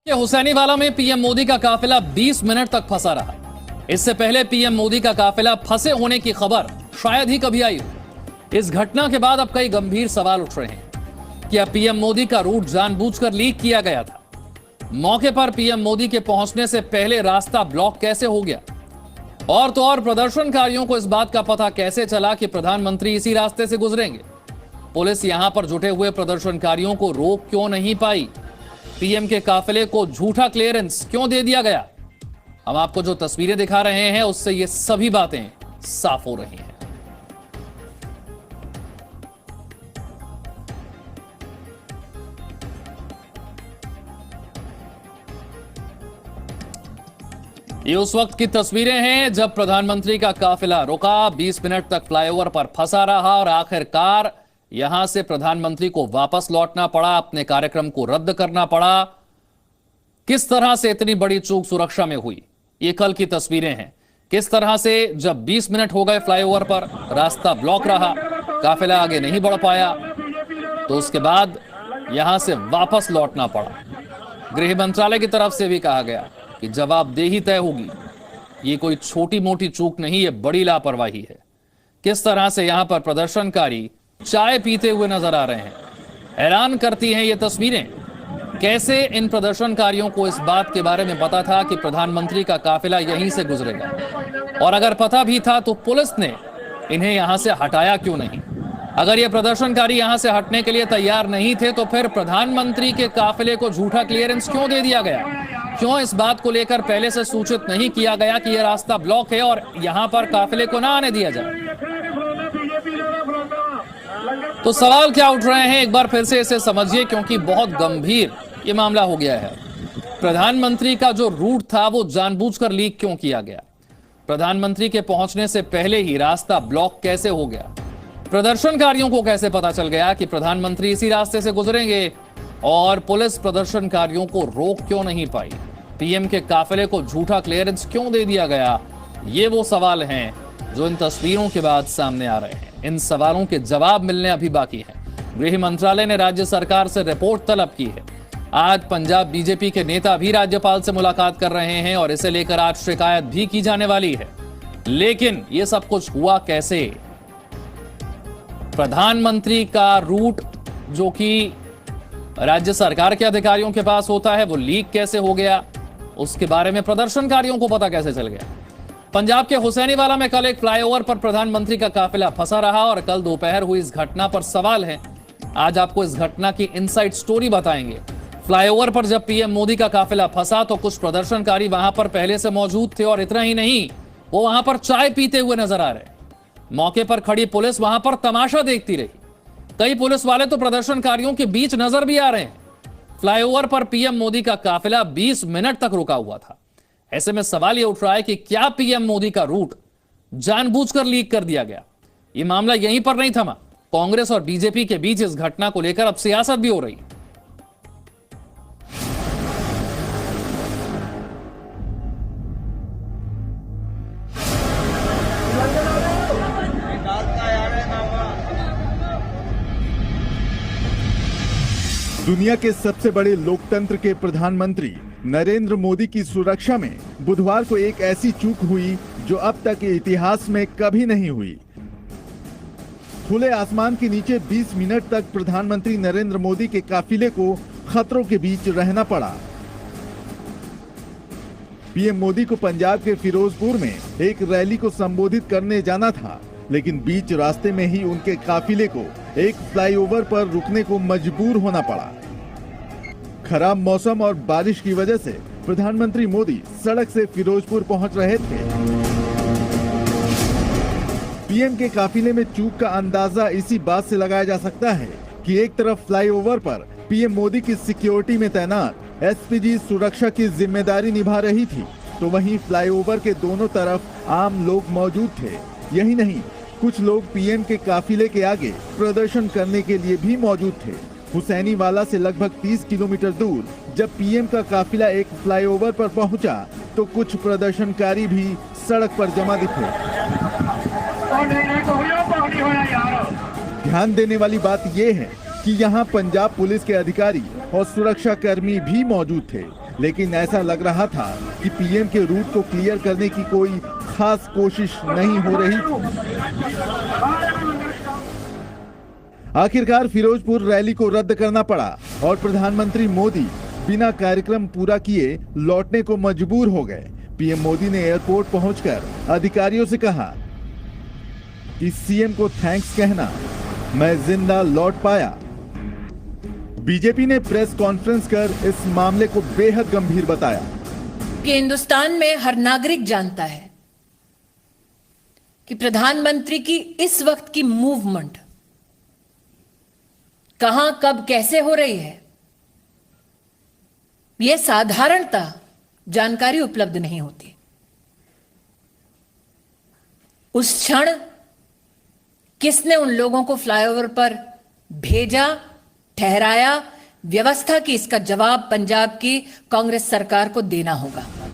हुसैनीवाला में पीएम मोदी का काफिला 20 मिनट तक फंसा रहा। इससे पहले पीएम मोदी का काफिला फंसे होने की खबर शायद ही कभी आई हो। इस घटना के बाद अब कई गंभीर सवाल उठ रहे हैं। क्या पीएम मोदी का रूट जानबूझकर लीक किया गया था? मौके पर पीएम मोदी के पहुंचने से पहले रास्ता ब्लॉक कैसे हो गया? और तो और प्रदर्शनकारियों को इस बात का पता कैसे चला कि प्रधानमंत्री इसी रास्ते से गुजरेंगे? पुलिस यहां पर जुटे हुए प्रदर्शनकारियों को रोक क्यों नहीं पाई? पीएम के काफिले को झूठा क्लियरेंस क्यों दे दिया गया? हम आपको जो तस्वीरें दिखा रहे हैं उससे ये सभी बातें साफ हो रही हैं। ये उस वक्त की तस्वीरें हैं जब प्रधानमंत्री का काफिला रुका, 20 मिनट तक फ्लाईओवर पर फंसा रहा और आखिरकार यहां से प्रधानमंत्री को वापस लौटना पड़ा, अपने कार्यक्रम को रद्द करना पड़ा। किस तरह से इतनी बड़ी चूक सुरक्षा में हुई, ये कल की तस्वीरें हैं। किस तरह से जब 20 मिनट हो गए फ्लाईओवर पर, रास्ता ब्लॉक रहा, काफिला आगे नहीं बढ़ पाया, तो उसके बाद यहां से वापस लौटना पड़ा। गृह मंत्रालय की तरफ से भी कहा गया कि जवाबदेही तय होगी। ये कोई छोटी मोटी चूक नहीं, ये बड़ी लापरवाही है। किस तरह से यहां पर प्रदर्शनकारी चाय पीते हुए नजर आ रहे हैं। हैरान करती हैं ये तस्वीरें। कैसे इन प्रदर्शनकारियों को इस बात के बारे में पता था कि प्रधानमंत्री का काफिला यहीं से गुजरेगा? और अगर पता भी था तो पुलिस ने इन्हें यहां से हटाया क्यों नहीं? अगर ये प्रदर्शनकारी यहां से हटने के लिए तैयार नहीं थे तो फिर प्रधानमंत्री के काफिले को झूठा क्लियरेंस क्यों दे दिया गया? क्यों इस बात को लेकर पहले से सूचित नहीं किया गया कि यह रास्ता ब्लॉक है और यहां पर काफिले को ना आने दिया जाए? तो सवाल क्या उठ रहे हैं, एक बार फिर से इसे समझिए, क्योंकि बहुत गंभीर ये मामला हो गया है। प्रधानमंत्री का जो रूट था वो जानबूझकर लीक क्यों किया गया? प्रधानमंत्री के पहुंचने से पहले ही रास्ता ब्लॉक कैसे हो गया? प्रदर्शनकारियों को कैसे पता चल गया कि प्रधानमंत्री इसी रास्ते से गुजरेंगे? और पुलिस प्रदर्शनकारियों को रोक क्यों नहीं पाई? पीएम के काफिले को झूठा क्लियरेंस क्यों दे दिया गया? ये वो सवाल हैं जो इन तस्वीरों के बाद सामने आ रहे हैं। इन सवालों के जवाब मिलने अभी बाकी हैं। गृह मंत्रालय ने राज्य सरकार से रिपोर्ट तलब की है। आज पंजाब बीजेपी के नेता भी राज्यपाल से मुलाकात कर रहे हैं और इसे लेकर आज शिकायत भी की जाने वाली है। लेकिन यह सब कुछ हुआ कैसे? प्रधानमंत्री का रूट जो कि राज्य सरकार के अधिकारियों के पास होता है वो लीक कैसे हो गया? उसके बारे में प्रदर्शनकारियों को पता कैसे चल गया? पंजाब के हुसैनीवाला में कल एक फ्लाईओवर पर प्रधानमंत्री का काफिला फंसा रहा और कल दोपहर हुई इस घटना पर सवाल है। आज आपको इस घटना की इनसाइड स्टोरी बताएंगे। फ्लाईओवर पर जब पीएम मोदी का काफिला फंसा तो कुछ प्रदर्शनकारी वहां पर पहले से मौजूद थे और इतना ही नहीं, वो वहां पर चाय पीते हुए नजर आ रहे। मौके पर खड़ी पुलिस वहां पर तमाशा देखती रही। कई पुलिस वाले तो प्रदर्शनकारियों के बीच नजर भी आ रहे हैं। फ्लाईओवर पर पीएम मोदी का काफिला 20 मिनट तक रुका हुआ था। ऐसे में सवाल यह उठ रहा है कि क्या पीएम मोदी का रूट जानबूझकर लीक कर दिया गया? यह मामला यहीं पर नहीं थमा। कांग्रेस और बीजेपी के बीच इस घटना को लेकर अब सियासत भी हो रही है। दुनिया के सबसे बड़े लोकतंत्र के प्रधानमंत्री नरेंद्र मोदी की सुरक्षा में बुधवार को एक ऐसी चूक हुई जो अब तक के इतिहास में कभी नहीं हुई। खुले आसमान के नीचे 20 मिनट तक प्रधानमंत्री नरेंद्र मोदी के काफिले को खतरों के बीच रहना पड़ा। पीएम मोदी को पंजाब के फिरोजपुर में एक रैली को संबोधित करने जाना था, लेकिन बीच रास्ते में ही उनके काफिले को एक फ्लाईओवर पर रुकने को मजबूर होना पड़ा। खराब मौसम और बारिश की वजह से प्रधानमंत्री मोदी सड़क से फिरोजपुर पहुंच रहे थे। पीएम के काफिले में चूक का अंदाजा इसी बात से लगाया जा सकता है कि एक तरफ फ्लाईओवर पर पीएम मोदी की सिक्योरिटी में तैनात एसपीजी सुरक्षा की जिम्मेदारी निभा रही थी, तो वहीं फ्लाईओवर के दोनों तरफ आम लोग मौजूद थे। यही नहीं, कुछ लोग पीएम के काफिले के आगे प्रदर्शन करने के लिए भी मौजूद थे। हुसैनीवाला से लगभग 30 किलोमीटर दूर जब पीएम का काफिला एक फ्लाईओवर पर पहुंचा तो कुछ प्रदर्शनकारी भी सड़क पर जमा दिखे। ध्यान देने वाली बात यह है कि यहाँ पंजाब पुलिस के अधिकारी और सुरक्षा कर्मी भी मौजूद थे। लेकिन ऐसा लग रहा था कि पीएम के रूट को क्लियर करने की कोई खास कोशिश नहीं हो रही थी। आखिरकार फिरोजपुर रैली को रद्द करना पड़ा और प्रधानमंत्री मोदी बिना कार्यक्रम पूरा किए लौटने को मजबूर हो गए। पीएम मोदी ने एयरपोर्ट पहुंचकर अधिकारियों से कहा कि सीएम को थैंक्स कहना, मैं जिंदा लौट पाया। बीजेपी ने प्रेस कॉन्फ्रेंस कर इस मामले को बेहद गंभीर बताया कि हिंदुस्तान में हर नागरिक जानता है कि प्रधानमंत्री की इस वक्त की मूवमेंट कहां, कब, कैसे हो रही है, यह साधारणतः जानकारी उपलब्ध नहीं होती। उस क्षण किसने उन लोगों को फ्लाईओवर पर भेजा, ठहराया, व्यवस्था की, इसका जवाब पंजाब की कांग्रेस सरकार को देना होगा।